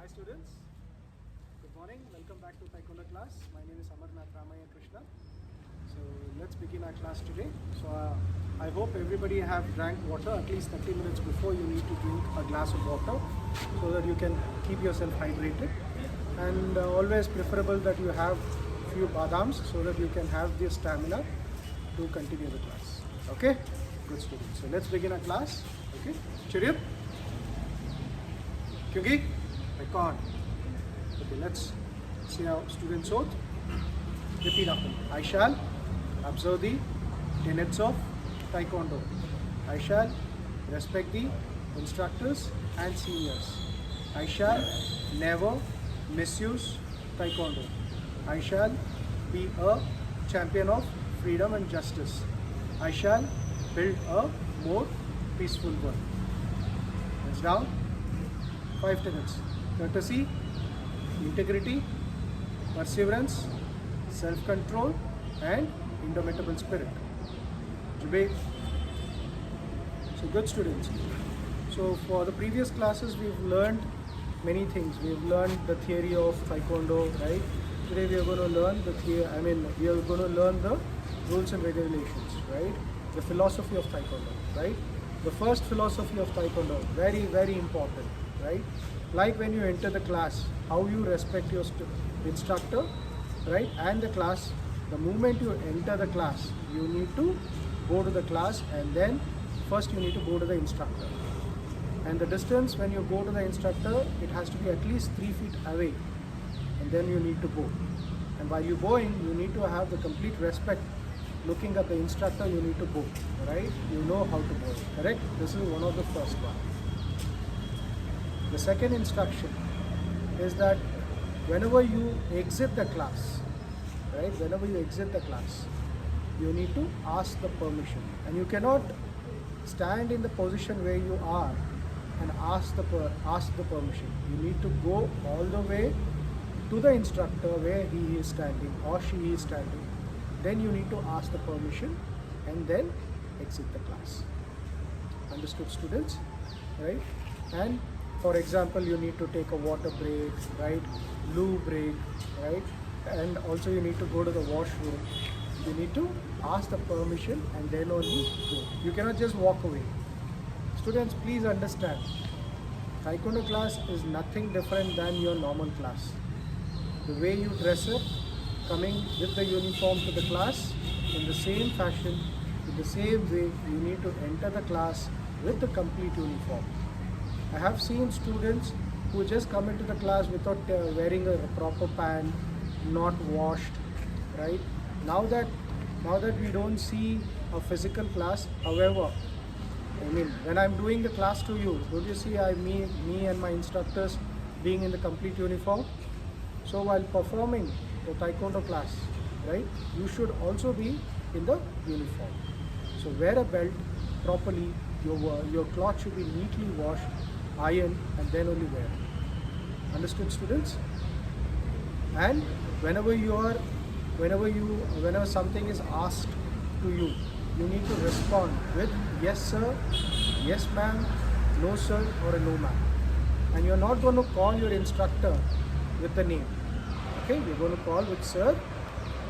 Hi students, good morning. Welcome back to Taekwondo class. My name is Amarnath Ramaya Krishna. So let's begin our class today. So I hope everybody have drank water at least 30 minutes before. You need to drink a glass of water so that you can keep yourself hydrated. And always preferable that you have few badams so that you can have the stamina to continue the class. Okay? Good students. So let's begin our class. Okay? Cheerio. Kyunki? Record. Okay, let's see our students oath. Repeat after me. I shall observe the tenets of Taekwondo. I shall respect the instructors and seniors. I shall never misuse Taekwondo. I shall be a champion of freedom and justice. I shall build a more peaceful world. Hands down. 5 tenets. Courtesy, integrity, perseverance, self-control, and indomitable spirit. Jubei. So good students. So for the previous classes we've learned many things. We've learned the theory of Taekwondo, right? Today we are going to learn we are going to learn the rules and regulations, right? The philosophy of Taekwondo, right? The first philosophy of Taekwondo, very, very important, right? Like when you enter the class, how you respect your instructor, right? And the class, the moment you enter the class, you need to go to the class and then first you need to go to the instructor. And the distance when you go to the instructor, it has to be at least 3 feet away. And then you need to go. And while you're going, you need to have the complete respect. Looking at the instructor, you need to go, right? You know how to go, correct? This is one of the first one. The second instruction is that whenever you exit the class, right? Whenever you exit the class, you need to ask the permission. And you cannot stand in the position where you are and ask the permission. You need to go all the way to the instructor where he is standing or she is standing. Then you need to ask the permission and then exit the class. Understood, students? Right? And for example, you need to take a water break, right? Loo break, right? And also you need to go to the washroom. You need to ask the permission and then only go. You cannot just walk away. Students, please understand, Taekwondo class is nothing different than your normal class. The way you dress up, coming with the uniform to the class, in the same fashion, in the same way, you need to enter the class with the complete uniform. I have seen students who just come into the class without wearing a proper pant, not washed, right? Now that we don't see a physical class, however, when I'm doing the class to you, don't you see me and my instructors being in the complete uniform? So while performing the Taekwondo class, right, you should also be in the uniform. So wear a belt properly, your cloth should be neatly washed, ironed, and then only wear. Understood, students? And whenever something is asked to you, you need to respond with yes sir, yes ma'am, no sir, or a no ma'am. And you're not going to call your instructor with the name. Okay, you're going to call with sir,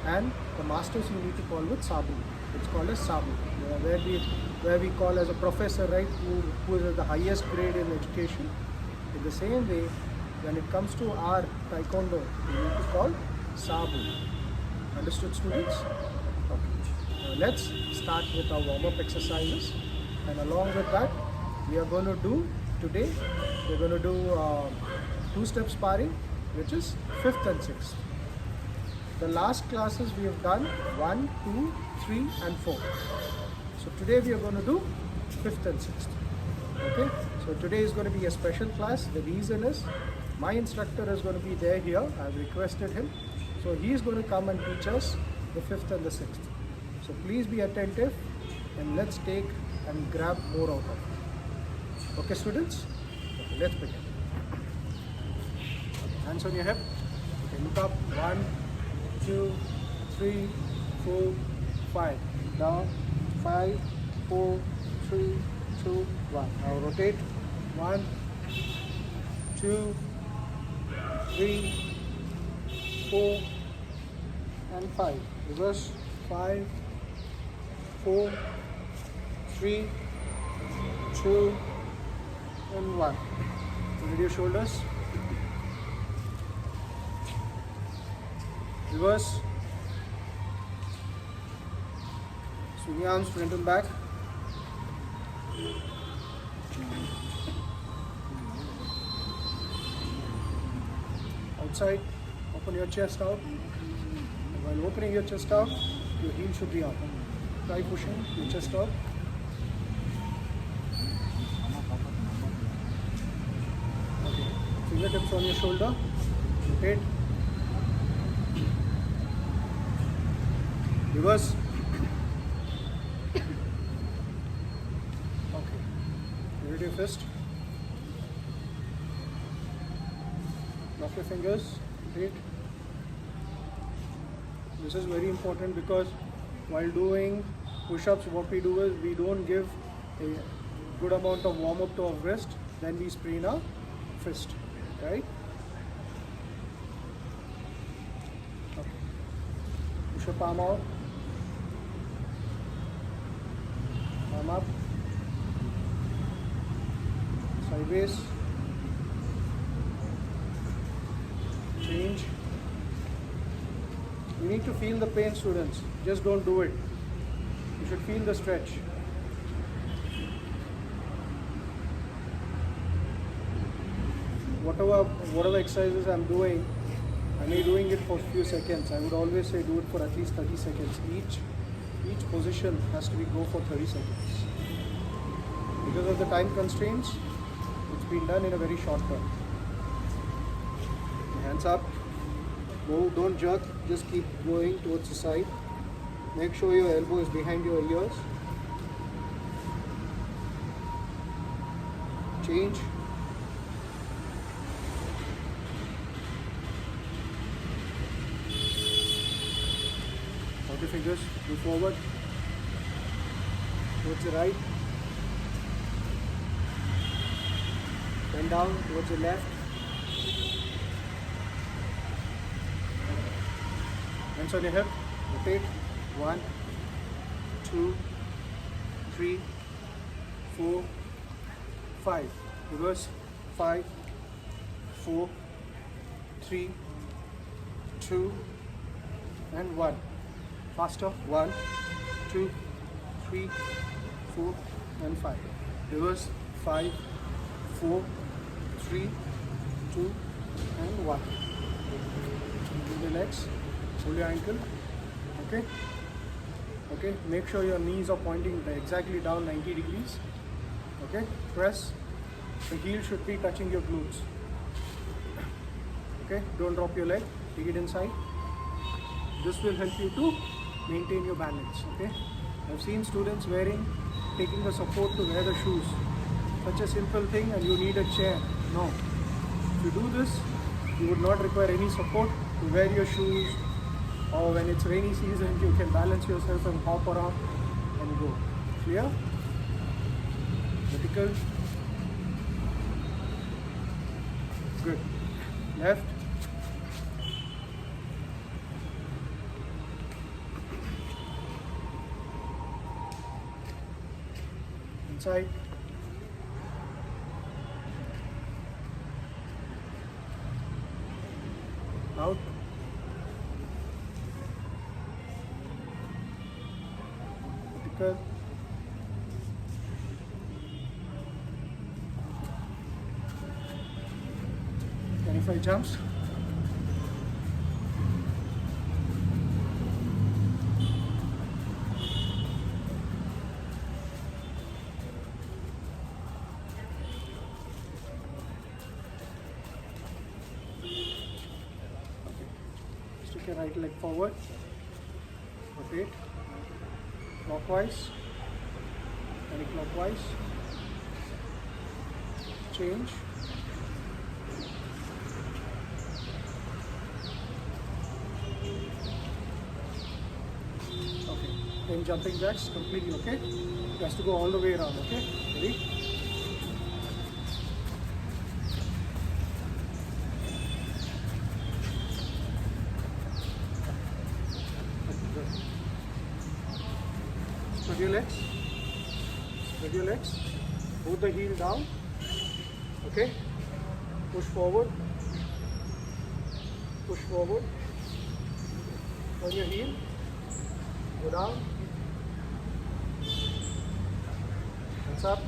and the masters you need to call with Sabu. It's called as Sabu, where we call as a professor, right, who is at the highest grade in education. In the same way, when it comes to our Taekwondo, we need to call Sabu. Understood, students? Okay. Now let's start with our warm-up exercises. And along with that, we are going to do today, we're going to do two-step sparring, which is 5th and 6th. The last classes we have done 1, 2, 3 and 4. So today we are going to do 5th and 6th. Okay, so today is going to be a special class. The reason is my instructor is going to be there here. I've requested him. So he is going to come and teach us the 5th and the 6th. So please be attentive and let's take and grab more out of it. Okay, students? Okay, let's begin. Hands on your hip. Okay, look up. 1, 2, 3, 4, 5. Down. 5, 4, 3, 2, 1. Now rotate. 1, 2, 3, 4, and 5. Reverse. 5, 4, 3, 2, and 1. Rotate your shoulders. Reverse. Swing your arms front and back. Outside, open your chest out. And while opening your chest out, your heel should be up. Try pushing your chest out. Okay. Fingertips on your shoulder. Rotate. Reverse. Okay. Rotate your fist. Lock your fingers. Rotate. This is very important because while doing push-ups, what we do is we don't give a good amount of warm-up to our wrist, then we sprain our fist, right? Okay. Push your palm out. Palm up. Sideways. Change. You need to feel the pain, students. Just don't do it. You should feel the stretch. Whatever exercises I'm doing, I may doing it for a few seconds. I would always say do it for at least 30 seconds. Each position has to be go for 30 seconds. Because of the time constraints, it's been done in a very short time. Hands up. Go, don't jerk, just keep going towards the side. Make sure your elbow is behind your ears. Change. Out your fingers, move forward. Towards the right. Bend down towards the left. Hands on your hip, rotate. 1, 2, 3, 4, 5. Reverse. 5, 4, 3, 2, and 1. Faster. 1, 2, 3, 4, and 5. Reverse. 5, 4, 3, 2, and 1. Move your legs. Hold your ankle. Okay. Okay. Make sure your knees are pointing exactly down 90 degrees. Okay. Press. The heel should be touching your glutes. Okay. Don't drop your leg. Take it inside. This will help you to maintain your balance. Okay. I've seen students taking the support to wear the shoes. Such a simple thing, and you need a chair. No. If you do this, you would not require any support to wear your shoes. Or when it's rainy season, you can balance yourself and hop around and go. Clear? Vertical. Good. Left. Inside. Out. Vertical. 25 jumps. Stick your right leg forward. Rotate. Clockwise. Anti-clockwise. Change. Okay. 10 jumping jacks completely, okay? It has to go all the way around, okay? Ready? your legs. Spread your legs. Put the heel down. Okay. Push forward. Push forward. Turn your heel. Go down. Hands up.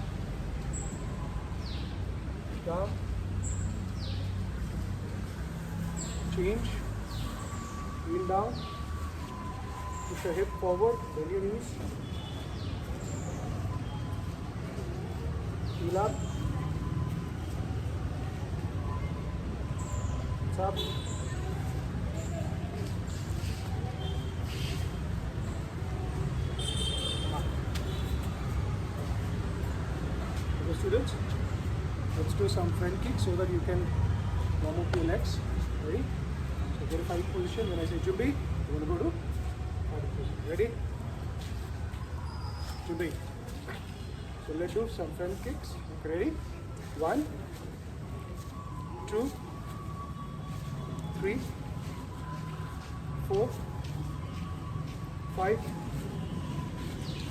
Down. Change. Heel down. Push your hip forward. Bend your knees. Heel up. Hands up. Okay, students, let's do some front kicks so that you can warm up your legs. Ready? So get a fight position. When I say Jumbi, you want to go to fight position. Ready? Jumbi. So let's do some front kicks. Okay, ready? 1, 2, 3, 4, 5,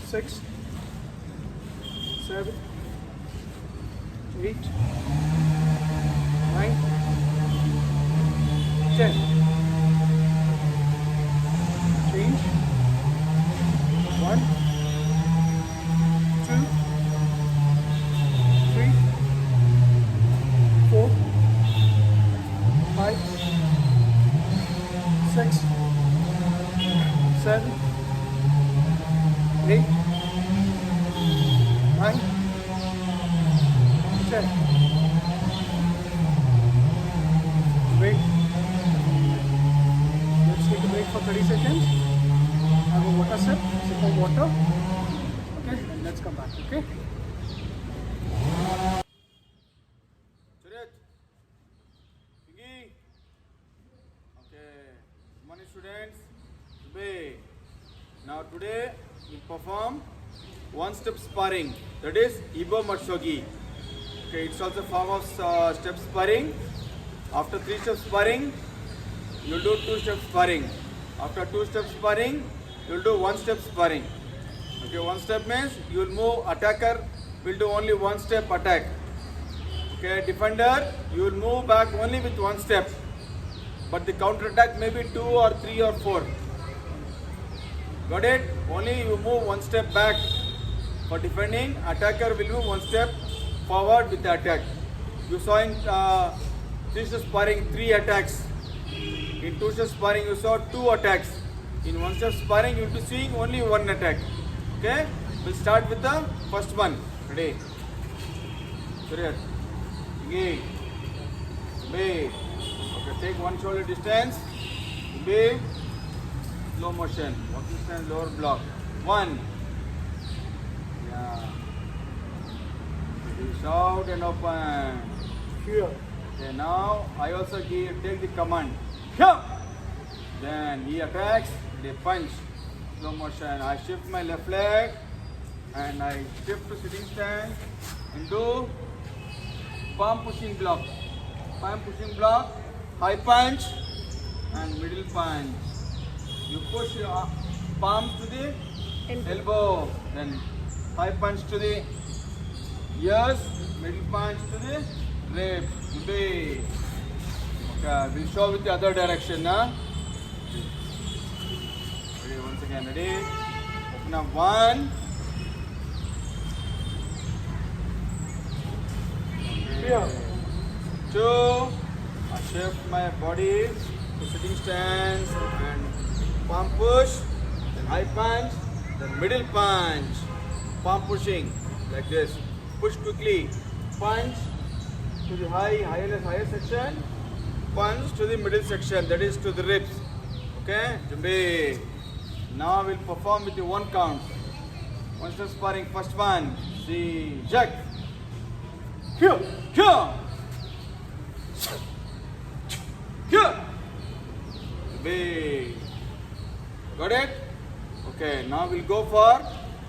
6, 7, 8, 9, 10. Change. 1, 2, 3, 4, 5, 6, 7, 8, 9, 10. Break. Let's take a break for 30 seconds. Have a water sip. Sip of water. Okay, and let's come back. Okay. Surit. Pingy. Okay. Good morning, students. Today. Now today we perform one-step sparring. That is Ibo Matsogi. Okay, it's also a form of step sparring. After 3 step sparring, you'll do 2 step sparring. After 2 step sparring, you'll do 1 step sparring. Okay, 1 step means you'll move, attacker will do only 1 step attack. Okay, defender, you will move back only with 1 step. But the counter attack may be 2 or 3 or 4. Got it? Only you move 1 step back. For defending, attacker will move 1 step forward with the attack. You saw in 3 step sparring 3 attacks. In 2 step sparring you saw 2 attacks. In 1 step sparring you will be seeing only 1 attack. Okay? We'll start with the first one. Ready? Surya. Begin. Be. Okay, take 1 shoulder distance. Be. Slow motion. Walking stance, lower block. 1. Yeah. Shout and open. Here. Okay, now I also take the command. Here. Then he attacks, they punch. Slow motion. I shift my left leg and I shift to sitting stance into palm pushing block. Palm pushing block, high punch and middle punch. You push your palms to the elbow, then high punch to the ears, middle punch to the ribs. Okay, we'll show with the other direction. Ready? Once again, ready? Open up 1. Here. 2. I shift my body to sitting stance and palm push, then high punch, then middle punch. Palm pushing like this. Push quickly. Punch to the higher section. Punch to the middle section, that is to the ribs. Okay? Jumbi. Now we'll perform with the 1 count. 1 step sparring. First one. See. Jack. Here. Here. Here. Jumbi. Got it? Okay, now we'll go for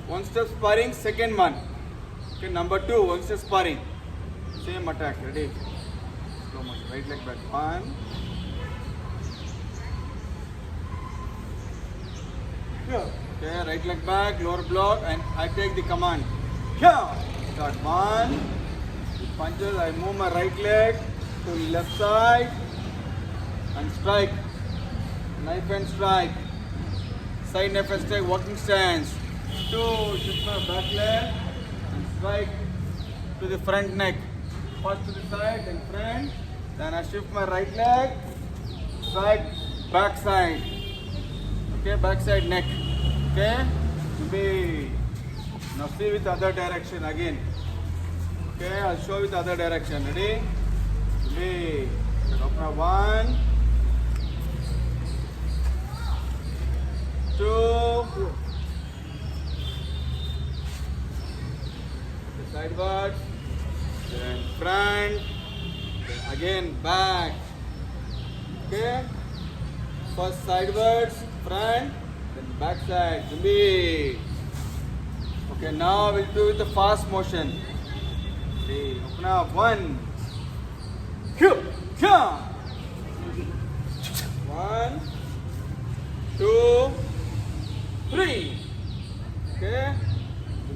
1 step sparring, second one. Okay, number 2, 1 step sparring. Same attack, ready? Slow motion, right leg back. 1. Here. Okay, right leg back, lower block, and I take the command. Here. Start 1. With punches, I move my right leg to left side and strike. Knife and strike. Side knife and strike, walking stance. 2, shift my back leg and strike to the front neck. First to the side, then front. Then I shift my right leg, strike back side. Okay, back side neck. Okay, be. Now see with other direction again. Okay, I'll show with other direction. Ready? Be. Open 1, 2. Sideways, then front, then again back. Okay, first sideways, front, then back side. Be. Okay, now we'll do with the fast motion. Okay, open up 1, 2, 1, 2, 3. Okay,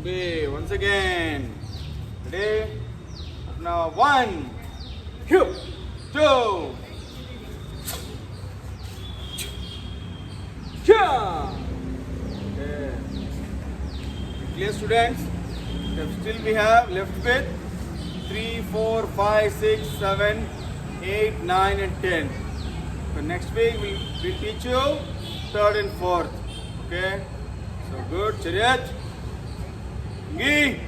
be once again. Ready? Now 1, 2. Okay. Clear, students? Still we have left with 3, 4, 5, 6, 7, 8, 9 and 10. So next week we'll teach you 3rd and 4th. Okay? So good. Chariot. Pingi.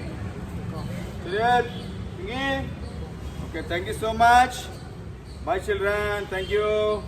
Chariot. Pingi. Okay, thank you so much. Bye children. Thank you.